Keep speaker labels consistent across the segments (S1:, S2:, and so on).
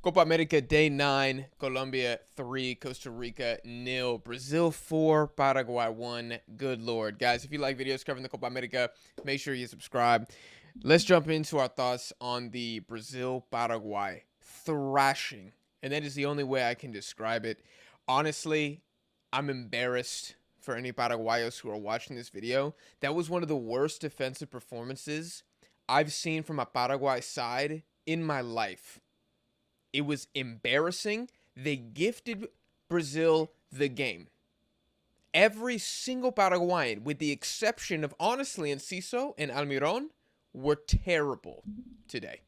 S1: Copa America Day 9, Colombia 3, Costa Rica 0, Brazil 4, Paraguay 1. Good Lord. Guys, if you like videos covering the Copa America, make sure you subscribe. Let's jump into our thoughts on the Brazil-Paraguay thrashing. And that is the only way I can describe it. Honestly, I'm embarrassed for any Paraguayos who are watching this video. That was one of the worst defensive performances I've seen from a Paraguay side in my life. It was embarrassing. They gifted Brazil the game. Every single Paraguayan, with the exception of, honestly, Enciso and Almiron, were terrible today.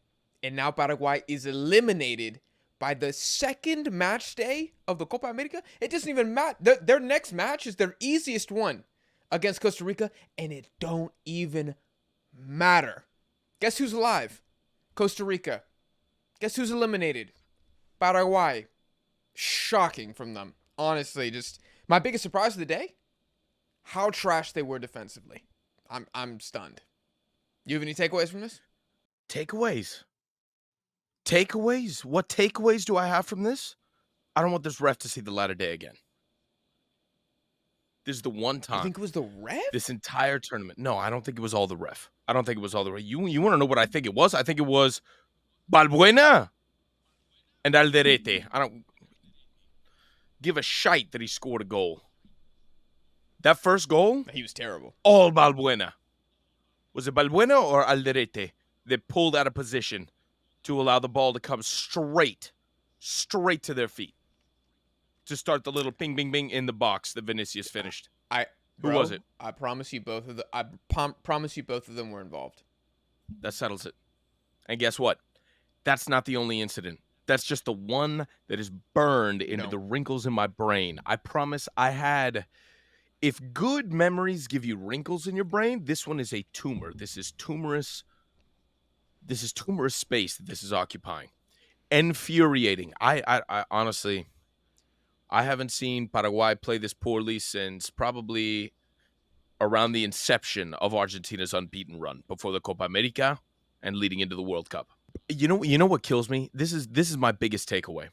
S1: And now Paraguay is eliminated by the second match day of the Copa America. It doesn't even matter. Their next match is their easiest one against Costa Rica, and it don't even matter. Guess who's alive? Costa Rica. Guess who's eliminated? Paraguay. Shocking from them. Honestly, just my biggest surprise of the day, how trash they were defensively. I'm stunned. You have any takeaways from this?
S2: Takeaways. Takeaways? What takeaways do I have from this? I don't want this ref to see the light of day again. This is the one
S1: You
S2: time.
S1: think it was the ref?
S2: This entire tournament. No, I don't think it was all the ref. I don't think it was all the ref. You want to know what I think it was? I think it was Balbuena and Alderete. I don't give a shite that he scored a goal. That first goal,
S1: He was terrible.
S2: all Balbuena. Was it Balbuena or Alderete that pulled out of position to allow the ball to come straight to their feet to start the little ping, bing, bing in the box that Vinicius finished? Who was it?
S1: I promise you both of them. I promise you both of them were involved.
S2: That settles it. And guess what? That's not the only incident. That's just the one that is burned into the wrinkles in my brain. I promise I had... If good memories give you wrinkles in your brain, this one is a tumor. This is tumorous. This is tumorous space that this is occupying. Infuriating. I honestly, I haven't seen Paraguay play this poorly since probably around the inception of Argentina's unbeaten run before the Copa America and leading into the World Cup. You know what kills me? This is my biggest takeaway.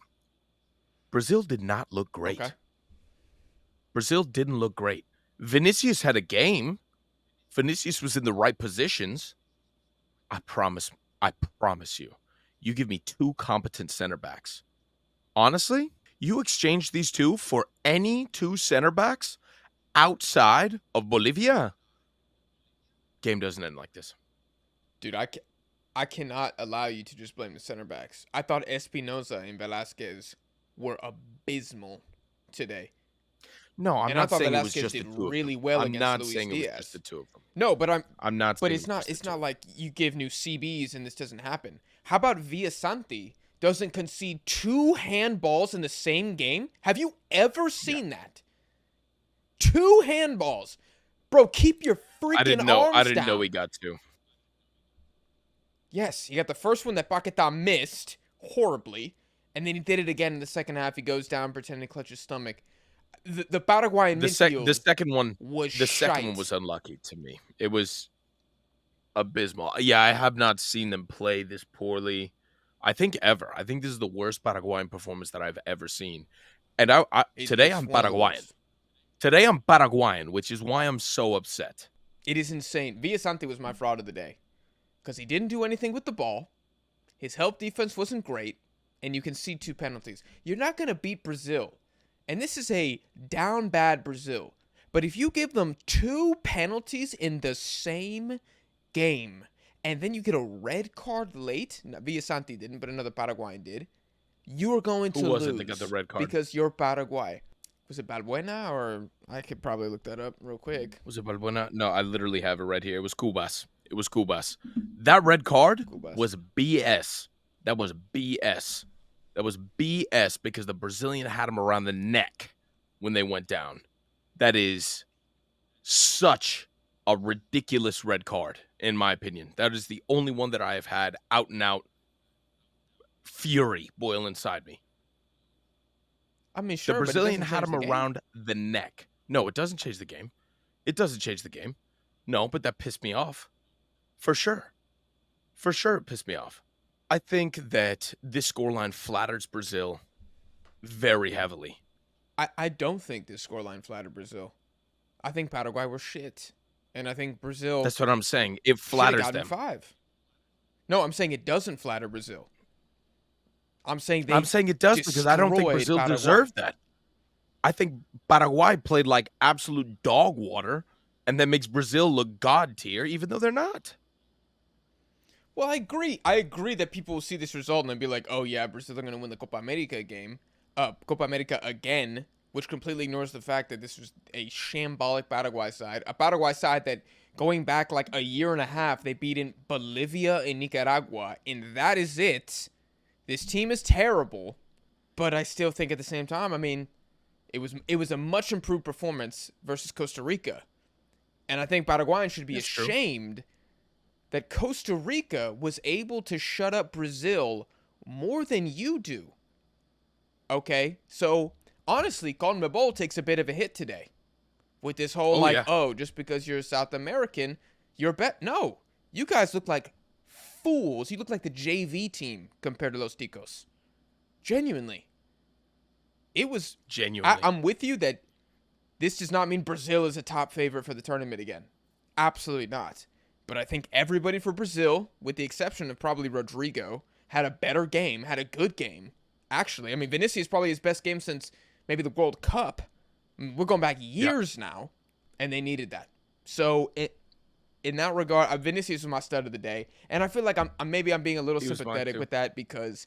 S2: Brazil did not look great.
S1: Okay.
S2: Brazil didn't look great. Vinicius had a game. Vinicius was in the right positions. I promise you. You give me two competent center backs. Honestly, you exchange these two for any two center backs outside of Bolivia. Game doesn't end like this.
S1: Dude, I cannot allow you to just blame the center backs. I thought Espinoza and Velasquez were abysmal today.
S2: No, I'm not saying it was
S1: Velasquez
S2: just the
S1: did
S2: two of
S1: really
S2: them.
S1: well
S2: I'm
S1: against
S2: not
S1: Luis
S2: saying it was
S1: Diaz.
S2: just the two of them.
S1: No, but
S2: I'm not.
S1: But
S2: saying
S1: it's not.
S2: just
S1: It's
S2: the
S1: not
S2: two.
S1: like you give new CBs and this doesn't happen. How about Villasanti doesn't concede 2 handballs in the same game? Have you ever seen that? 2 handballs, bro. Keep your freaking
S2: I didn't know.
S1: arms
S2: I didn't
S1: down.
S2: know he got two.
S1: Yes, you got the first one that Paquetá missed horribly, and then he did it again in the second half. He goes down pretending to clutch his stomach. The Paraguayan midfield
S2: The second one
S1: was
S2: second one was unlucky to me. It was abysmal. Yeah, I have not seen them play this poorly, I think, ever. I think this is the worst Paraguayan performance that I've ever seen. And today I'm Paraguayan. Today I'm Paraguayan, which is why I'm so upset.
S1: It is insane. Villasanti was my fraud of the day because he didn't do anything with the ball. His help defense wasn't great, and you can see 2 penalties. You're not going to beat Brazil. And this is a down bad Brazil. But if you give them 2 penalties in the same game, and then you get a red card late, Villasanti didn't, but another Paraguayan did, you are going to lose.
S2: Who was it that got the red card?
S1: Because you're Paraguay. Was it Balbuena, or I could probably look that up real quick.
S2: Was it Balbuena? No, I literally have it right here. It was Cubas. That red card was BS. That was BS. That was BS because the Brazilian had him around the neck when they went down. That is such a ridiculous red card, in my opinion. That is the only one that I have had out and out fury boil inside me.
S1: I mean, sure,
S2: the Brazilian
S1: but it
S2: had him
S1: the
S2: around the neck. No, it doesn't change the game. It doesn't change the game. No, but that pissed me off. For sure. For sure it pissed me off. I think that this scoreline flatters Brazil very heavily.
S1: I don't think this scoreline flattered Brazil. I think Paraguay were shit. And I think Brazil
S2: That's what I'm saying. It
S1: should have
S2: flatters
S1: gotten
S2: them.
S1: 5. No, I'm saying it doesn't flatter Brazil. I'm saying
S2: I'm
S1: they
S2: saying it does because I don't think
S1: destroyed
S2: Brazil
S1: Paraguay.
S2: deserved that. I think Paraguay played like absolute dog water, and that makes Brazil look god tier, even though they're not.
S1: Well, I agree. I agree that people will see this result and they'll be like, "Oh yeah, Brazil are going to win the Copa America game, Copa America again," which completely ignores the fact that this was a shambolic Paraguay side, a Paraguay side that going back like a year and a half, they beat in Bolivia and Nicaragua, and that is it. This team is terrible, but I still think at the same time, I mean, it was a much improved performance versus Costa Rica, and I think Paraguayans should be
S2: That's true.
S1: ashamed that Costa Rica was able to shut up Brazil more than you do. Okay? So, honestly, CONMEBOL takes a bit of a hit today with this whole just because you're South American, you're No. You guys look like fools. You look like the JV team compared to Los Ticos. Genuinely. It was
S2: Genuinely.
S1: I'm with you that this does not mean Brazil is a top favorite for the tournament again. Absolutely not. But I think everybody for Brazil, with the exception of probably Rodrigo, had a better game, had a good game. Actually, I mean, Vinicius is probably his best game since maybe the World Cup. I mean, we're going back years now, and they needed that. So, in that regard, Vinicius was my stud of the day. And I feel like I'm being a little sympathetic with that because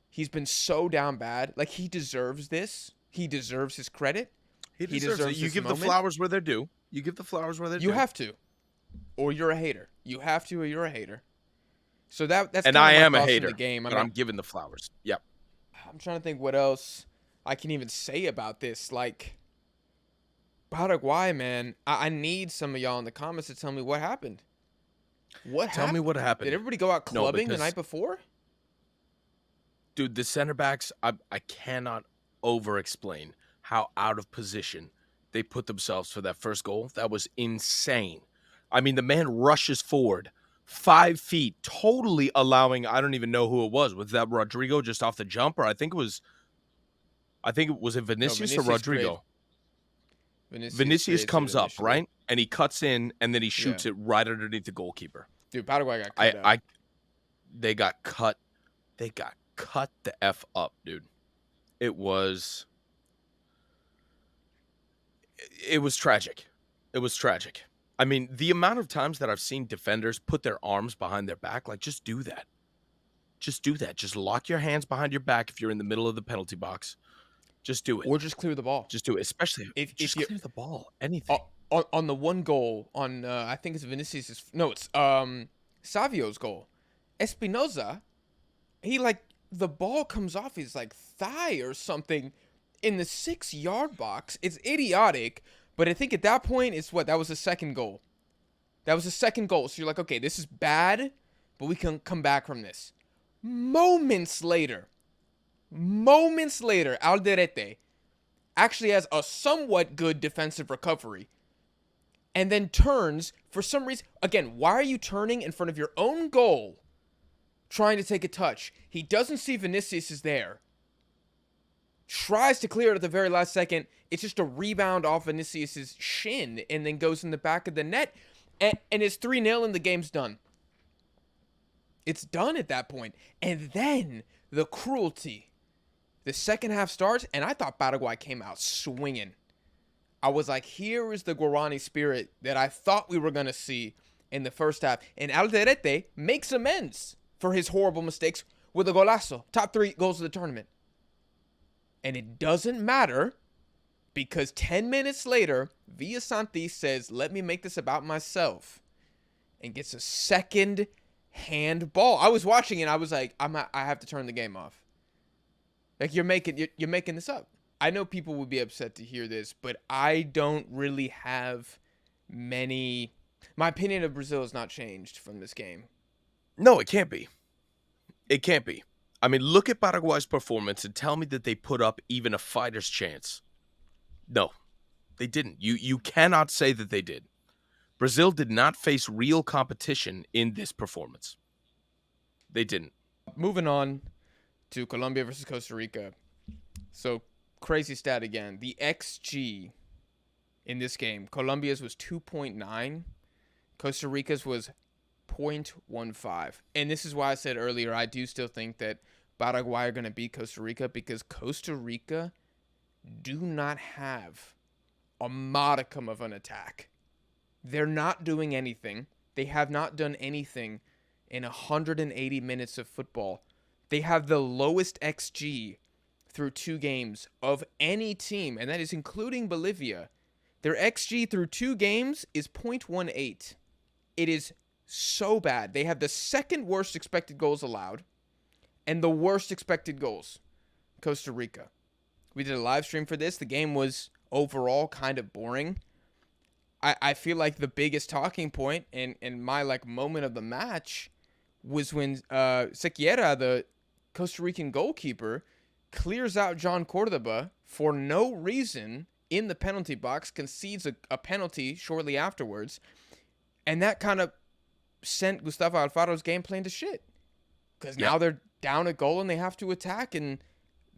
S1: he's been so down bad. Like, he deserves this. He deserves his credit.
S2: He deserves it. You give the flowers where they're due. You give the flowers where they're due.
S1: You have to. Or you're a hater. You have to, or you're a hater. So that's
S2: and I am a
S1: In
S2: hater.
S1: the game.
S2: But I'm giving the flowers. Yep.
S1: I'm trying to think what else I can even say about this. Like Paraguay, man. I need some of y'all in the comments to tell me what happened.
S2: Tell me what happened.
S1: Did everybody go out clubbing the night before?
S2: Dude, the center backs, I cannot over-explain how out of position they put themselves for that first goal. That was insane. I mean, the man rushes forward 5 feet, totally allowing, I don't even know who it was. Was that Rodrigo just off the jump? Or I think it was Vinicius or Rodrigo? Vinicius comes up, right? And he cuts in, and then he shoots it right underneath the goalkeeper.
S1: Dude, Paraguay got cut out.
S2: They got cut. They got cut the F up, dude. It was tragic. It was tragic. I mean, the amount of times that I've seen defenders put their arms behind their back, like, just do that. Just do that. Just lock your hands behind your back if you're in the middle of the penalty box. Just do it.
S1: Or just clear the ball.
S2: Just do it, especially if clear the ball. Anything.
S1: On the one goal, on I think it's Vinicius'. No, it's Savio's goal. Espinoza, the ball comes off his thigh or something in the 6-yard box. It's idiotic. But I think at that point, that was the second goal. That was the second goal. So you're like, okay, this is bad, but we can come back from this. Moments later, Alderete actually has a somewhat good defensive recovery and then turns for some reason. Again, why are you turning in front of your own goal trying to take a touch? He doesn't see Vinicius is there. Tries to clear it at the very last second. It's just a rebound off Vinicius' shin and then goes in the back of the net. And it's 3-0 and the game's done. It's done at that point. And then the cruelty. The second half starts, and I thought Paraguay came out swinging. I was like, here is the Guarani spirit that I thought we were going to see in the first half. And Alderete makes amends for his horrible mistakes with a golazo. Top 3 goals of the tournament. And it doesn't matter because 10 minutes later, Villasanti says, let me make this about myself. And gets a second handball. I was watching it. I was like, I have to turn the game off. Like, you're making this up. I know people would be upset to hear this, but I don't really have many. My opinion of Brazil has not changed from this game.
S2: No, it can't be. It can't be. I mean, look at Paraguay's performance and tell me that they put up even a fighter's chance. No, they didn't. You cannot say that they did. Brazil did not face real competition in this performance. They didn't.
S1: Moving on to Colombia versus Costa Rica. So, crazy stat again. The XG in this game, Colombia's was 2.9. Costa Rica's was 0.15. And this is why I said earlier, I do still think that Paraguay are going to beat Costa Rica because Costa Rica do not have a modicum of an attack. They're not doing anything. They have not done anything in 180 minutes of football. They have the lowest XG through 2 games of any team, and that is including Bolivia. Their XG through 2 games is 0.18. It is so bad. They have the second worst expected goals allowed and the worst expected goals. Costa Rica. We did a live stream for this. The game was overall kind of boring. I feel like the biggest talking point and my like moment of the match was when Sequeira, the Costa Rican goalkeeper, clears out John Cordoba for no reason in the penalty box, concedes a penalty shortly afterwards, and that kind of sent Gustavo Alfaro's game plan to shit. Because now they're down a goal and they have to attack, and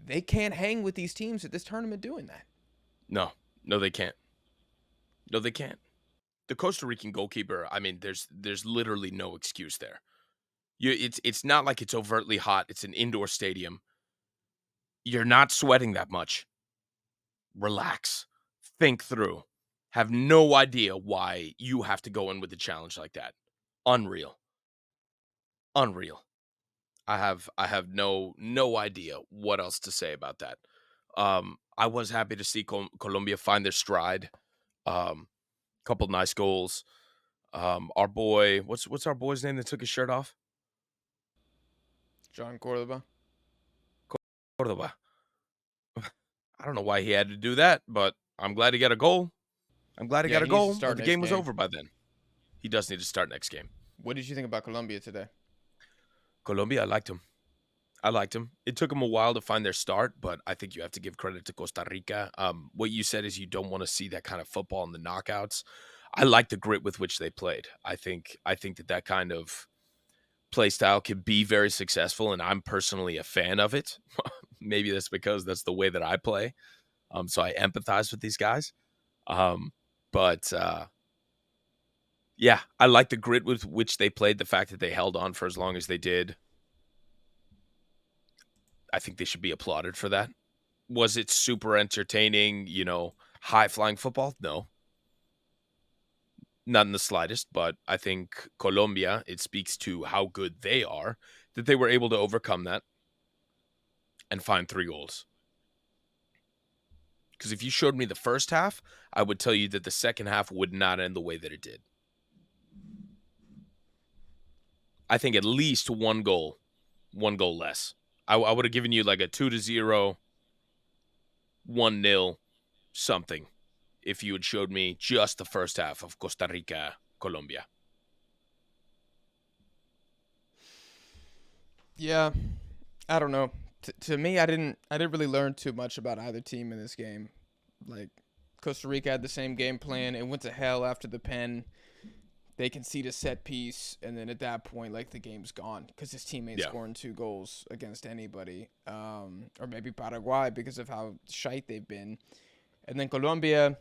S1: they can't hang with these teams at this tournament doing that.
S2: No, they can't. No, they can't. The Costa Rican goalkeeper, I mean, there's literally no excuse there. It's not like it's overtly hot. It's an indoor stadium. You're not sweating that much. Relax. Think through. Have no idea why you have to go in with a challenge like that. Unreal. I have no idea what else to say about that. I was happy to see Colombia find their stride. Couple nice goals. Our boy, what's our boy's name that took his shirt off?
S1: John Cordoba.
S2: Cordoba. I don't know why he had to do that, but I'm glad he got a goal. Got a goal. The game was over by then. He does need to start next game.
S1: What did you think about Colombia today?
S2: Colombia, I liked him. It took them a while to find their start, but I think you have to give credit to Costa Rica. What you said is you don't want to see that kind of football in the knockouts. I like the grit with which they played. I think that kind of play style can be very successful, and I'm personally a fan of it. Maybe that's because that's the way that I play. So I empathize with these guys. But yeah, I like the grit with which they played, the fact that they held on for as long as they did. I think they should be applauded for that. Was it super entertaining, high-flying football? No. Not in the slightest, but I think Colombia, it speaks to how good they are, that they were able to overcome that and find 3 goals. Because if you showed me the first half, I would tell you that the second half would not end the way that it did. I think at least one goal less. I would have given you like a 2-0, 1-0, something, if you had showed me just the first half of Costa Rica, Colombia.
S1: Yeah, I don't know. To me, I didn't really learn too much about either team in this game. Like, Costa Rica had the same game plan. It went to hell after the pen. They concede a set piece, and then at that point, like, the game's gone because his team ain't scoring 2 goals against anybody. Or maybe Paraguay because of how shite they've been. And then Colombia,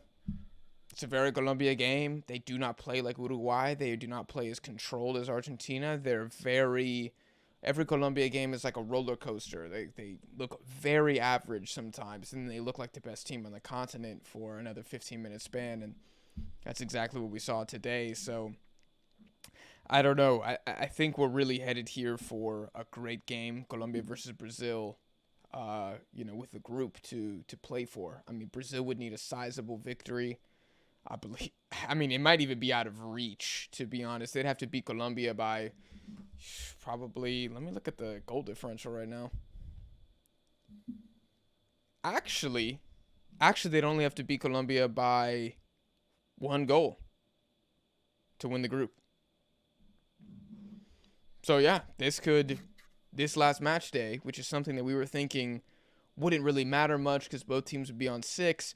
S1: it's a very Colombia game. They do not play like Uruguay. They do not play as controlled as Argentina. Every Colombia game is like a roller coaster. They look very average sometimes, and they look like the best team on the continent for another 15-minute span, and that's exactly what we saw today. So I don't know. I think we're really headed here for a great game, Colombia versus Brazil, with the group to play for. I mean, Brazil would need a sizable victory. It might even be out of reach, to be honest. They'd have to beat Colombia by probably, let me look at the goal differential right now. Actually, they'd only have to beat Colombia by 1 goal to win the group. So yeah, this last match day, which is something that we were thinking wouldn't really matter much because both teams would be on 6.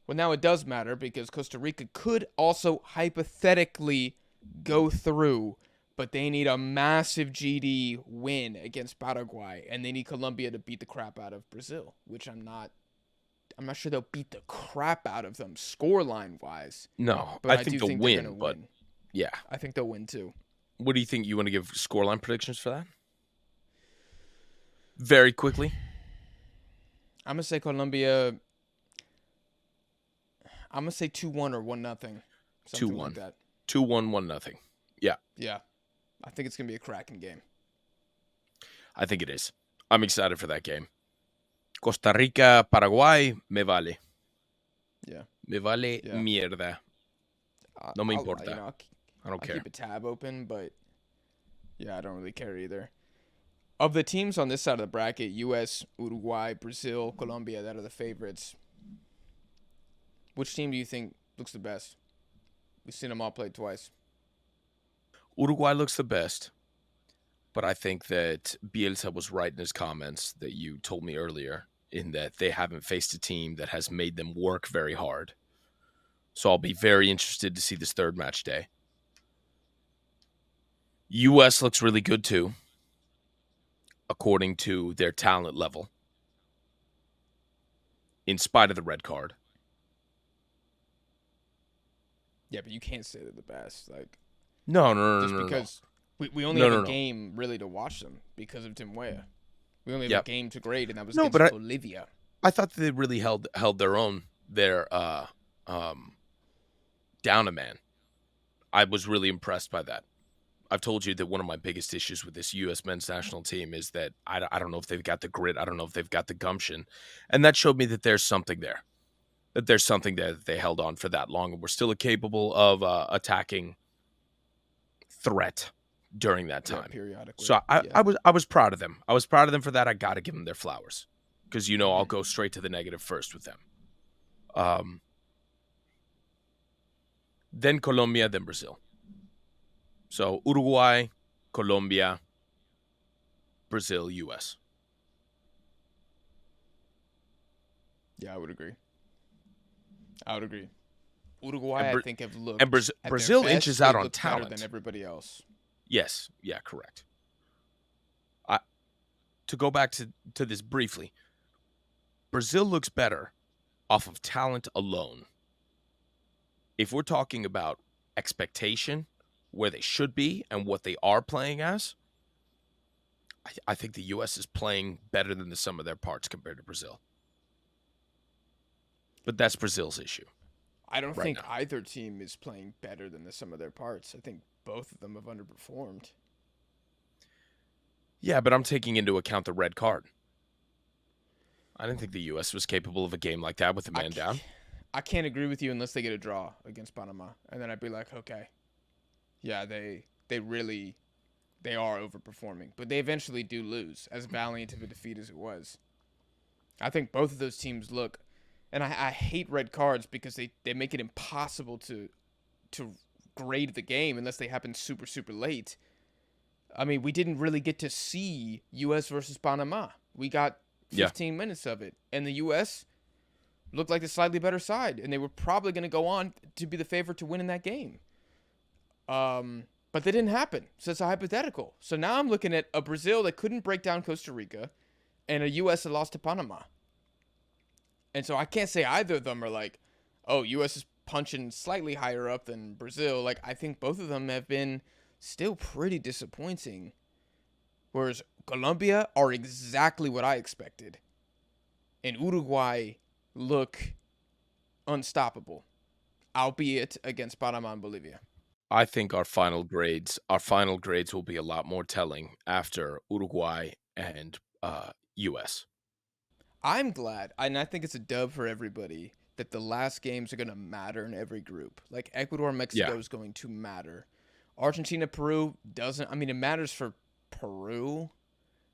S1: Well, now it does matter because Costa Rica could also hypothetically go through but they need a massive GD win against Paraguay, and they need Colombia to beat the crap out of Brazil, which I'm not sure they'll beat the crap out of them scoreline wise.
S2: No,
S1: But
S2: I
S1: I
S2: think
S1: do
S2: they'll
S1: think they're
S2: win,
S1: gonna
S2: but
S1: win.
S2: yeah.
S1: I think they'll win too.
S2: What do you think? You want to give scoreline predictions for that? Very quickly.
S1: I'm gonna say Colombia. I'm gonna say 2-1 or 1-0.
S2: 2-1.
S1: Like that.
S2: 2-1, 1-0. Yeah.
S1: Yeah. I think it's gonna be a cracking game.
S2: I think it is. I'm excited for that game. Costa Rica, Paraguay, me vale.
S1: Yeah.
S2: Me vale
S1: Yeah.
S2: mierda. No me importa. I don't
S1: I'll
S2: care.
S1: keep a tab open, but yeah, I don't really care either. Of the teams on this side of the bracket, U.S., Uruguay, Brazil, Colombia, that are the favorites. Which team do you think looks the best? We've seen them all play twice.
S2: Uruguay looks the best, but I think that Bielsa was right in his comments that you told me earlier, in that they haven't faced a team that has made them work very hard. So I'll be very interested to see this third match day. U.S. looks really good too, according to their talent level, in spite of the red card.
S1: Yeah, but you can't say they're the best. Like,
S2: No.
S1: just because we only have a game really to watch them because of Tim Weah. We only have a game to grade, and that was against Bolivia.
S2: I thought that they really held their own there down a man. I was really impressed by that. I've told you that one of my biggest issues with this U.S. men's national team is that I don't know if they've got the grit. I don't know if they've got the gumption. And that showed me that there's something there. That there's something there that they held on for that long and were still capable of attacking threat during that time.
S1: Yeah, periodically.
S2: So I was proud of them. I was proud of them for that. I got to give them their flowers because, I'll go straight to the negative first with them. Then Colombia, then Brazil. So Uruguay, Colombia, Brazil, U.S.
S1: Yeah, I would agree. Uruguay, I think, have looked.
S2: And Brazil inches out on talent
S1: better than everybody else.
S2: Yes. Yeah, correct. To go back to this briefly, Brazil looks better off of talent alone. If we're talking about expectation, where they should be and what they are playing as, I think the U.S. is playing better than the sum of their parts compared to Brazil. But that's Brazil's issue.
S1: I don't think either team is playing better than the sum of their parts. I think both of them have underperformed.
S2: Yeah, but I'm taking into account the red card. I didn't think the U.S. was capable of a game like that with a man down.
S1: I can't agree with you unless they get a draw against Panama. And then I'd be like, okay. Yeah, they are overperforming. But they eventually do lose, as valiant of a defeat as it was. I think both of those teams look... And I hate red cards because they make it impossible to grade the game unless they happen super, super late. I mean, we didn't really get to see U.S. versus Panama. We got 15 minutes of it. And the U.S. looked like the slightly better side. And they were probably going to go on to be the favorite to win in that game. But that didn't happen. So it's a hypothetical. So now I'm looking at a Brazil that couldn't break down Costa Rica and a U.S. that lost to Panama. And so I can't say either of them are like, oh, U.S. is punching slightly higher up than Brazil. Like, I think both of them have been still pretty disappointing. Whereas Colombia are exactly what I expected. And Uruguay look unstoppable, albeit against Panama and Bolivia.
S2: I think our final grades will be a lot more telling after Uruguay and U.S.
S1: I'm glad, and I think it's a dub for everybody, that the last games are going to matter in every group. Like, Ecuador, Mexico is going to matter. Argentina, Peru doesn't. I mean, it matters for Peru.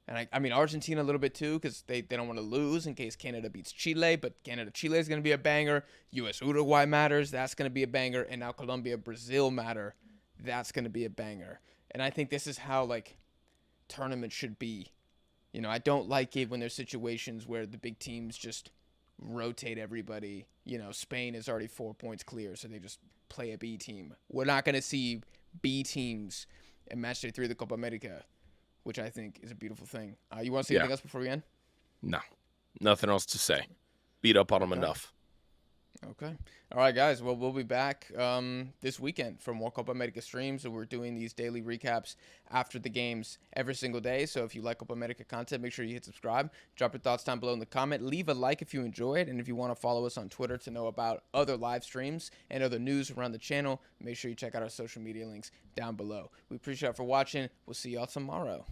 S1: And I mean, Argentina a little bit too, because they don't want to lose in case Canada beats Chile. But Canada-Chile is going to be a banger. U.S.-Uruguay matters. That's going to be a banger. And now Colombia-Brazil matter. That's going to be a banger. And I think this is how, like, tournaments should be. I don't like it when there's situations where the big teams just rotate everybody. Spain is already 4 points clear, so they just play a B team. We're not going to see B teams in match day 3 of the Copa America, which I think is a beautiful thing. You want to say
S2: Yeah.
S1: anything else before we end?
S2: No, nothing else to say. Beat up on them enough.
S1: Okay. All right, guys. Well, we'll be back this weekend for more Copa America streams. So we're doing these daily recaps after the games every single day. So if you like Copa America content, make sure you hit subscribe. Drop your thoughts down below in the comment. Leave a like if you enjoy it. And if you want to follow us on Twitter to know about other live streams and other news around the channel, make sure you check out our social media links down below. We appreciate it for watching. We'll see y'all tomorrow.